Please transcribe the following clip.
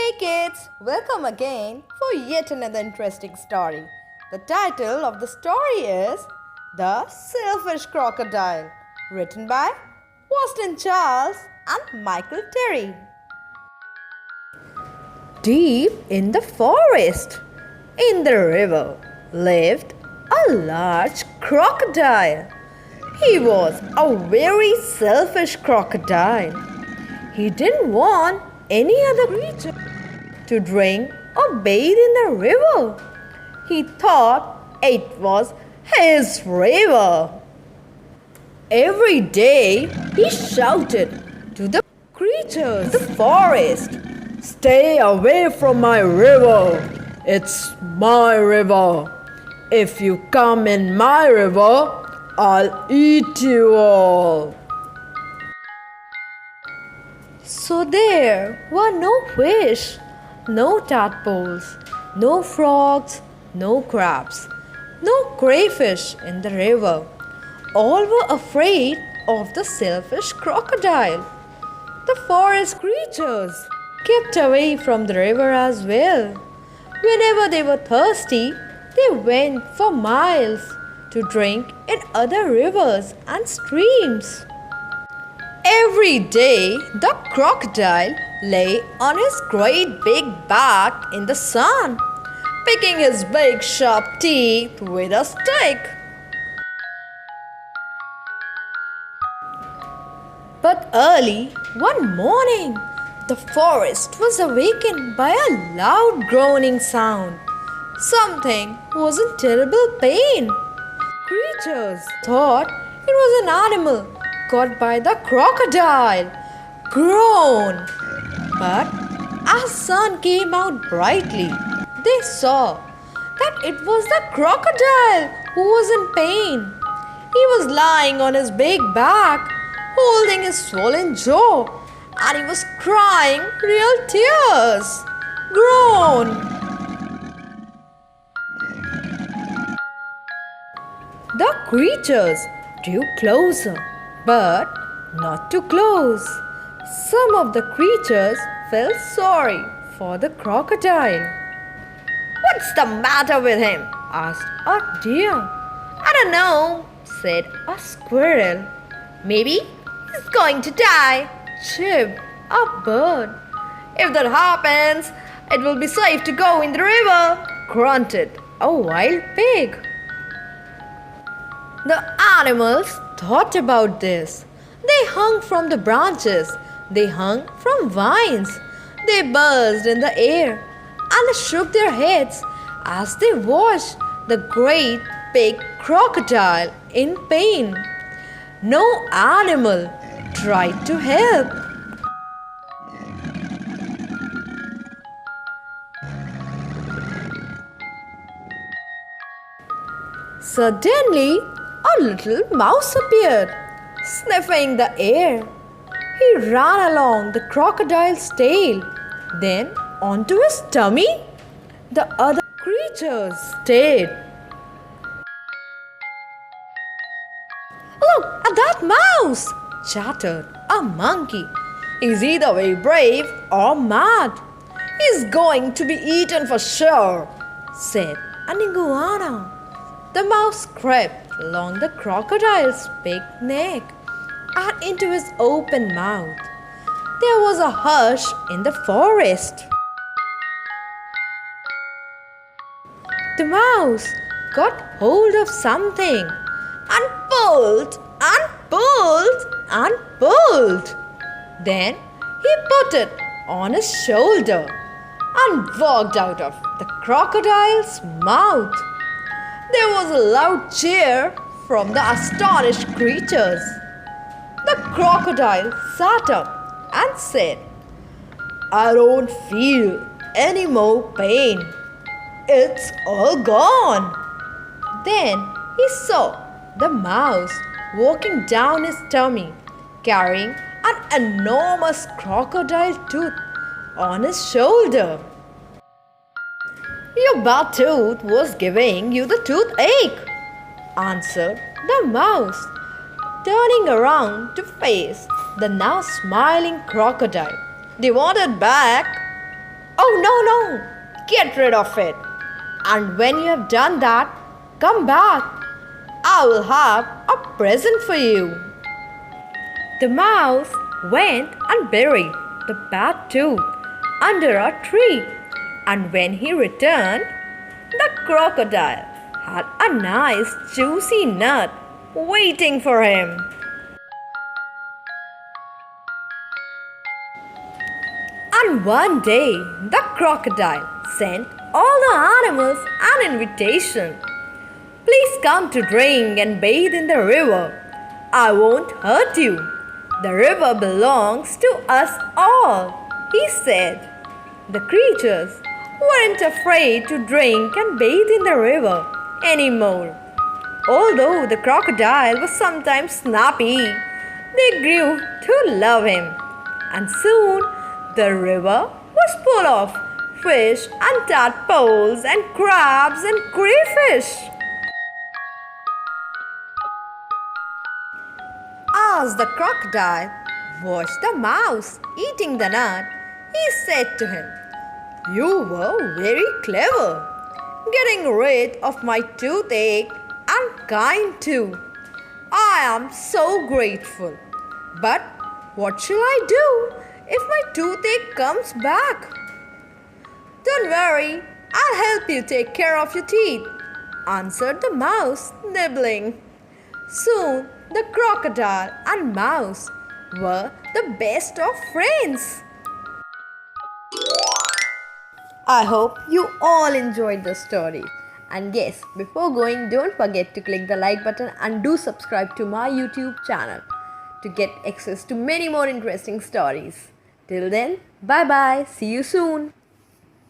Hey kids, welcome again for yet another interesting story. The title of the story is The Selfish Crocodile, written by Faustincharles and Michael Terry. Deep in the forest, in the river, lived a large crocodile. He was a very selfish crocodile. He didn't want any other creature to drink or bathe in the river. He thought it was his river. Every day he shouted to the creatures of the forest, "Stay away from my river. It's my river. If you come in my river, I'll eat you all." So there were no fish, no tadpoles, no frogs, no crabs, no crayfish in the river. All were afraid of the selfish crocodile. The forest creatures kept away from the river as well. Whenever they were thirsty, they went for miles to drink in other rivers and streams. Every day, the crocodile lay on his great big back in the sun, picking his big sharp teeth with a stick. But early one morning, the forest was awakened by a loud groaning sound. Something was in terrible pain. Creatures thought it was an animal caught by the crocodile. Groan! But as sun came out brightly, they saw that it was the crocodile who was in pain. He was lying on his big back, holding his swollen jaw, and he was crying real tears. Groan! The creatures drew closer, but not too close. Some of the creatures felt sorry for the crocodile. "What's the matter with him?" asked a deer. "I don't know," said a squirrel. "Maybe he's going to die," chirped a bird. "If that happens, it will be safe to go in the river," grunted a wild pig. The animals thought about this. They hung from the branches. They hung from vines. They buzzed in the air and shook their heads as they watched the great big crocodile in pain. No animal tried to help. Suddenly, a little mouse appeared, sniffing the air. He ran along the crocodile's tail, then onto his tummy. The other creatures stared. "Look at that mouse!" chattered a monkey. "He's either very brave or mad. He's going to be eaten for sure," said an iguana. The mouse crept along the crocodile's big neck and into his open mouth. There was a hush in the forest. The mouse got hold of something and pulled and pulled and pulled. Then he put it on his shoulder and walked out of the crocodile's mouth. There was a loud cheer from the astonished creatures. The crocodile sat up and said, "I don't feel any more pain. It's all gone." Then he saw the mouse walking down his tummy, carrying an enormous crocodile tooth on his shoulder. "Your bad tooth was giving you the toothache," answered the mouse, turning around to face the now smiling crocodile. "Do you want it back?" Oh, no, no! Get rid of it. And when you have done that, come back. I will have a present for you. The mouse went and buried the bad tooth under a tree. And when he returned, the crocodile had a nice juicy nut waiting for him. And one day, the crocodile sent all the animals an invitation. Please come to drink and bathe in the river. I won't hurt you. The river belongs to us all, he said. The creatures weren't afraid to drink and bathe in the river anymore. Although the crocodile was sometimes snappy, they grew to love him. And soon the river was full of fish and tadpoles and crabs and crayfish. As the crocodile watched the mouse eating the nut, he said to him, "You were very clever, getting rid of my toothache and kind too. I am so grateful. But what shall I do if my toothache comes back?" "Don't worry, I'll help you take care of your teeth," answered the mouse, nibbling. Soon the crocodile and mouse were the best of friends. I hope you all enjoyed the story. And yes, before going, don't forget to click the like button and do subscribe to my YouTube channel to get access to many more interesting stories. Till then, bye bye. See you soon.